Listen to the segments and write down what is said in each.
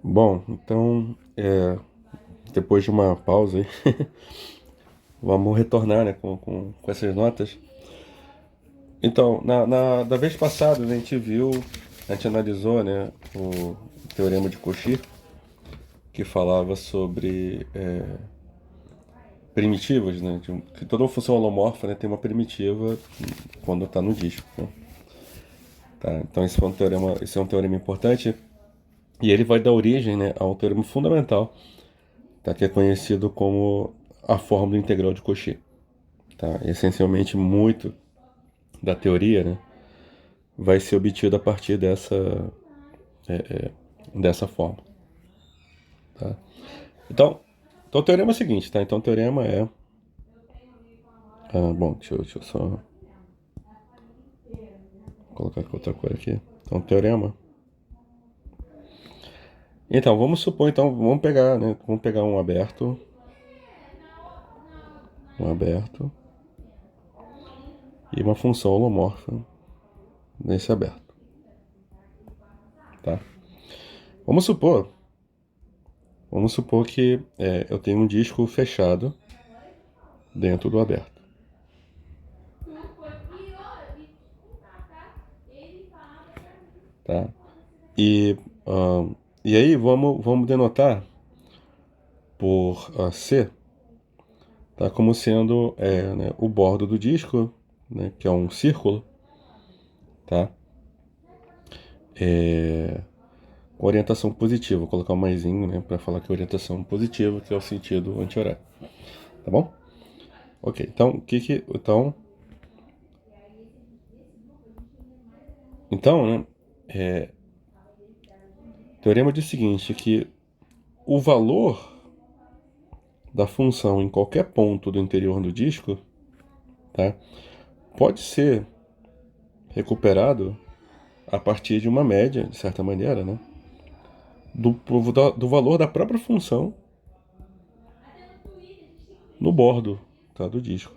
Bom, então, depois de uma pausa aí, vamos retornar, né, com essas notas. Então, da vez passada, a gente analisou, né, o Teorema de Cauchy, que falava sobre primitivas, né, que toda função holomorfa, né, tem uma primitiva quando está no disco, né, tá? Então, esse é um teorema importante, e ele vai dar origem, né, a um teorema fundamental, tá, que é conhecido como a fórmula integral de Cauchy. Tá? Essencialmente, muito da teoria, né, vai ser obtido a partir dessa forma. Tá? Então, o teorema é o seguinte, tá? Então, o teorema é... bom, deixa eu só colocar outra cor aqui. Então, o teorema... Então, vamos supor, então, vamos pegar, né? Vamos pegar um aberto e uma função holomorfa nesse aberto, tá? Vamos supor, vamos supor que eu tenho um disco fechado dentro do aberto, tá? E, ahn, e aí vamos denotar por C, tá, como sendo né, o bordo do disco, né, que é um círculo, tá? Com orientação positiva. Vou colocar um maisinho, né, para falar que é orientação positiva, que é o sentido anti-horário. Tá bom? Ok, então então, né, o teorema diz o seguinte, que o valor da função em qualquer ponto do interior do disco, tá, pode ser recuperado a partir de uma média, de certa maneira, né, do valor da própria função no bordo, tá, do disco.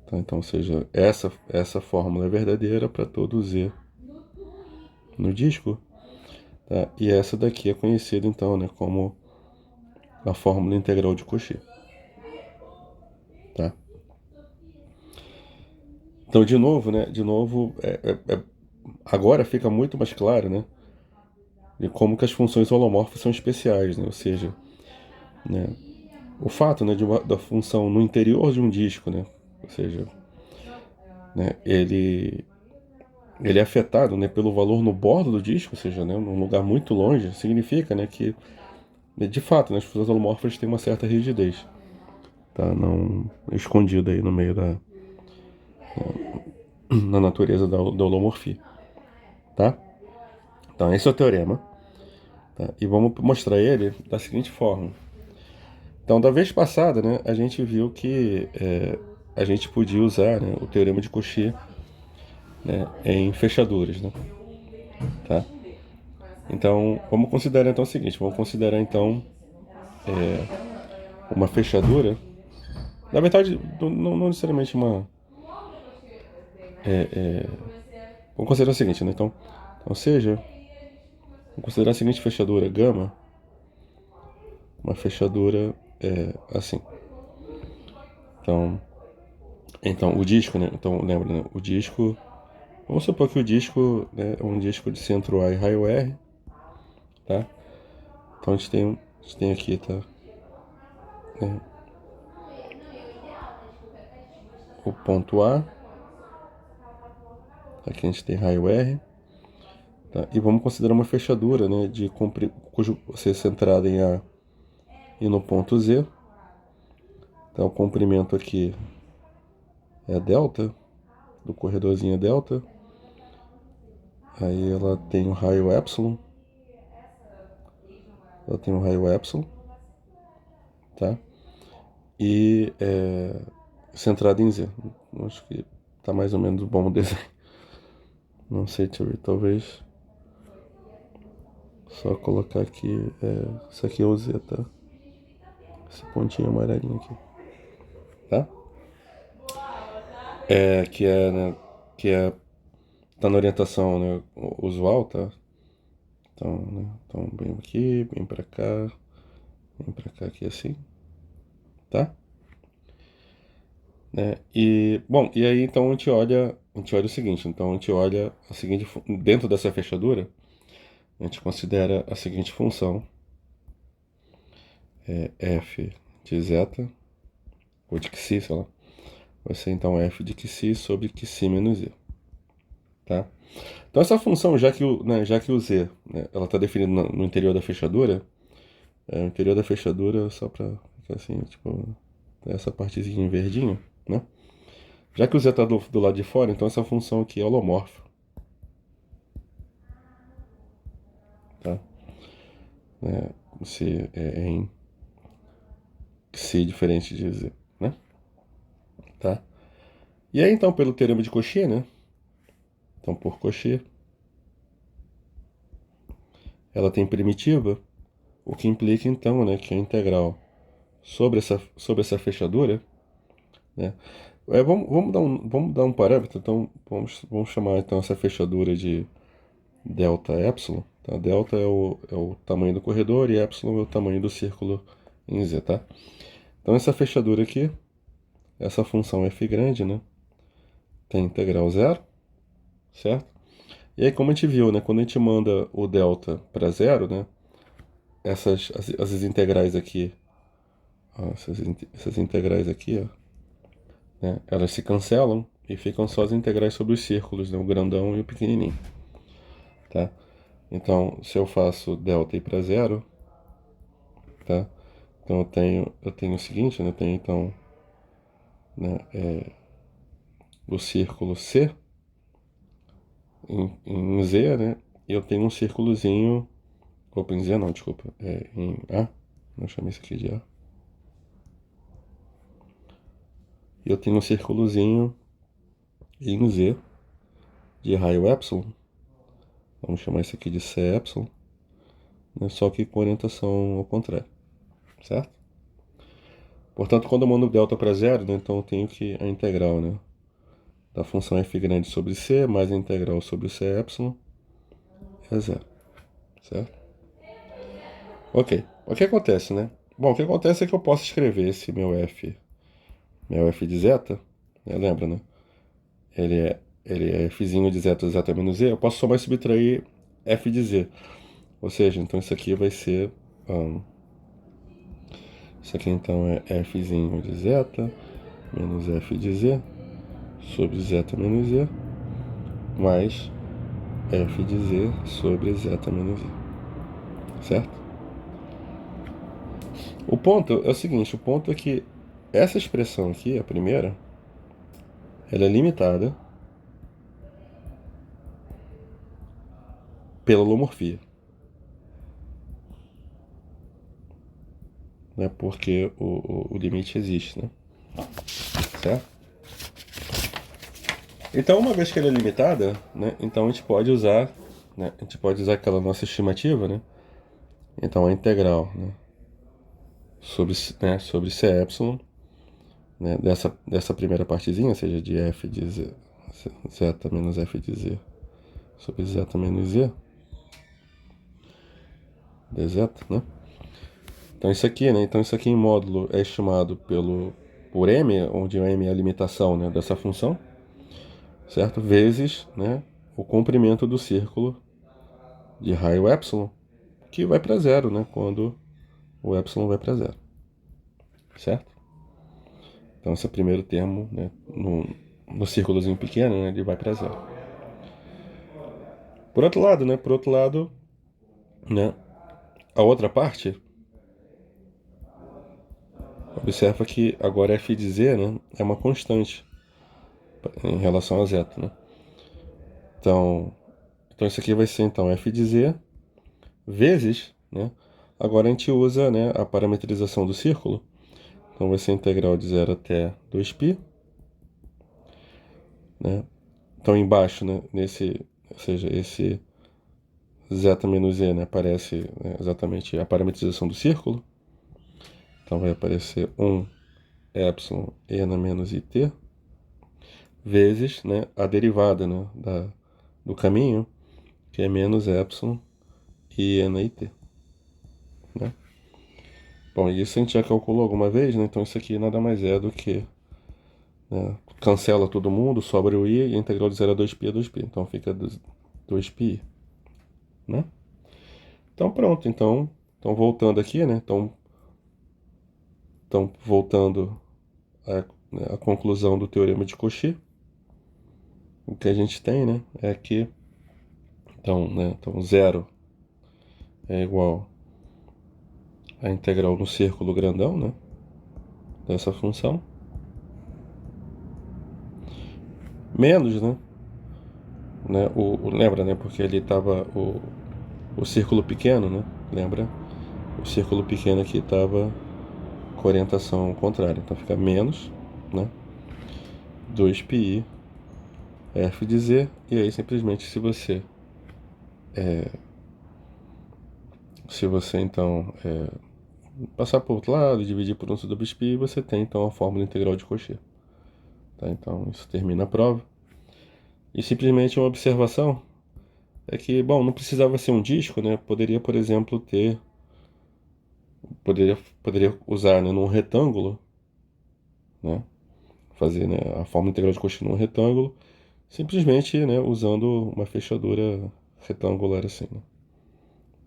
Tá, então, ou seja, essa fórmula é verdadeira para todo Z no disco, tá? E essa daqui é conhecida então, né, como a fórmula integral de Cauchy, tá? Então, de novo, agora fica muito mais claro, né, de como que as funções holomorfas são especiais, né? Ou seja, né, o fato, né, da função no interior de um disco, né, ou seja, né, ele é afetado, né, pelo valor no bordo do disco, ou seja, né, num lugar muito longe, significa, né, que de fato, né, as funções holomorfas têm uma certa rigidez, tá, não escondida aí no meio na natureza da holomorfia, tá? Então esse é o teorema, tá? E vamos mostrar ele da seguinte forma. Então, da vez passada, né, a gente viu que a gente podia usar, né, o teorema de Cauchy, né, em fechaduras, né, tá? Então, vamos considerar então o seguinte, vamos considerar então uma fechadura, na verdade, não necessariamente uma, vamos considerar o seguinte, né, então, ou seja, vamos considerar a seguinte fechadura, gama, uma fechadura assim. Então, então o disco, né, então lembra, né, o disco, vamos supor que o disco, né, é um disco de centro A e raio R, tá? Então a gente tem aqui, tá? Né, o ponto A, aqui a gente tem raio R, tá? E vamos considerar uma fechadura, né, cujo ser centrada em A e no ponto Z. Então o comprimento aqui é delta, do corredorzinho é delta. Aí ela tem o raio epsilon, tá? E centrada em Z. Acho que tá mais ou menos bom o desenho. Não sei, deixa eu ver, talvez só colocar aqui, isso aqui é o Z, tá? Esse pontinho amarelinho aqui, tá? Que é, né, que é tá na orientação, né, usual, tá? Então, né, então bem aqui, bem pra cá aqui assim, tá? Né? E, bom, e aí então a gente olha o seguinte, então a gente olha a seguinte, dentro dessa fechadura, a gente considera a seguinte função, f de zeta, ou de xi, sei lá, vai ser então f de xi sobre xi menos i, tá? Então essa função, já que o z, né, ela está definida no interior da fechadura, o interior da fechadura, só para ficar assim, tipo, essa partezinha em verdinho, né? Já que o z está do lado de fora, então essa função aqui é holomorfa, tá? Se é em xi diferente de z, né? Tá? E aí então, pelo teorema de Cauchy, né? Então por Cauchy, ela tem primitiva, o que implica então, né, que a integral sobre essa fechadura, né? Vamos dar um parâmetro, então vamos chamar então essa fechadura de delta epsilon, tá? Delta é o tamanho do corredor e epsilon é o tamanho do círculo em z, tá? Então essa fechadura aqui, essa função f grande, né, tem integral zero, certo? E aí como a gente viu, né, quando a gente manda o delta para zero, né, as integrais aqui, ó, essas integrais aqui, ó, né, elas se cancelam e ficam só as integrais sobre os círculos, né, o grandão e o pequenininho, tá? Então, se eu faço delta ir para zero, tá? Então eu tenho o seguinte, né, eu tenho então, né, o círculo C em Z, né? E eu tenho um círculozinho, opa, em Z não, desculpa, em A, eu chamei isso aqui de A. E eu tenho um círculozinho em Z de raio epsilon, vamos chamar isso aqui de C epsilon, né? Só que com orientação ao contrário, certo? Portanto, quando eu mando delta para zero, né, então eu tenho que a integral, né, da função f grande sobre c mais a integral sobre c epsilon é zero, certo? Ok. O que acontece, né? Bom, o que acontece é que eu posso escrever esse meu f de zeta, né, lembra, né? Ele é fzinho de zeta menos z, eu posso somar e subtrair f de z. Ou seja, então isso aqui vai ser... isso aqui então é fzinho de zeta menos f de z sobre zeta menos z mais f de z sobre zeta menos i, certo? O ponto é o seguinte, o ponto é que essa expressão aqui, a primeira, ela é limitada pela holomorfia, né? Porque o limite existe, né? Certo? Então, uma vez que ela é limitada, né? Então a gente pode usar, né? A gente pode usar aquela nossa estimativa, né? Então a integral, né, sobre c epsilon, né, dessa primeira partezinha, ou seja, de f de z, zeta menos f de z sobre zeta menos z, dz, né? Então isso aqui, né? Então isso aqui em módulo é estimado por m, onde o m é a limitação, né, dessa função, certo? Vezes, né, o comprimento do círculo de raio epsilon, que vai para zero, né, quando o epsilon vai para zero, certo? Então esse é o primeiro termo, né, no círculozinho pequeno, né, ele vai para zero. Por outro lado, né, a outra parte, observa que agora f de z, né, é uma constante em relação a zeta, né? Então isso aqui vai ser então f de z vezes, né? Agora a gente usa, né, a parametrização do círculo. Então vai ser integral de 0 até 2π, né? Então embaixo, né, ou seja, esse zeta menos z, né, aparece, né, exatamente a parametrização do círculo. Então vai aparecer 1 epsilon e na menos it vezes, né, a derivada, né, do caminho, que é menos epsilon e NIT, né? Bom, isso a gente já calculou alguma vez, né? Então isso aqui nada mais é do que, né, cancela todo mundo, sobra o i, e a integral de 0 a 2π é 2π. Então fica 2π, né? Então pronto, então voltando aqui, né? Então voltando à conclusão do teorema de Cauchy, o que a gente tem, né, é que então 0 é igual à integral no círculo grandão, né, dessa função, menos, lembra, né, porque ali estava o círculo pequeno, né, lembra? O círculo pequeno aqui estava com orientação contrária, então fica menos, né, 2πi f de z, e aí simplesmente se você então passar para o outro lado, dividir por 1 sobre 2π, você tem então a fórmula integral de Cauchy. Tá? Então isso termina a prova. E simplesmente uma observação é que, bom, não precisava ser um disco, né? Poderia, por exemplo, poderia usar, né, num retângulo, né? Fazer, né, a fórmula integral de Cauchy num retângulo, simplesmente, né, usando uma fechadura retangular assim, né?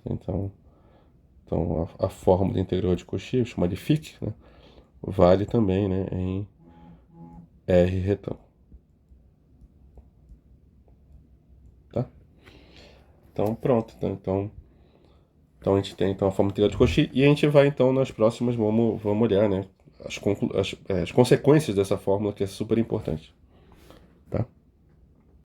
Então a fórmula integral de Cauchy, chamada de Fick, né, vale também, né, em R retângulo. Tá? Então pronto, então a gente tem então a fórmula integral de Cauchy, e a gente vai então nas próximas, vamos olhar, né, as consequências dessa fórmula, que é super importante.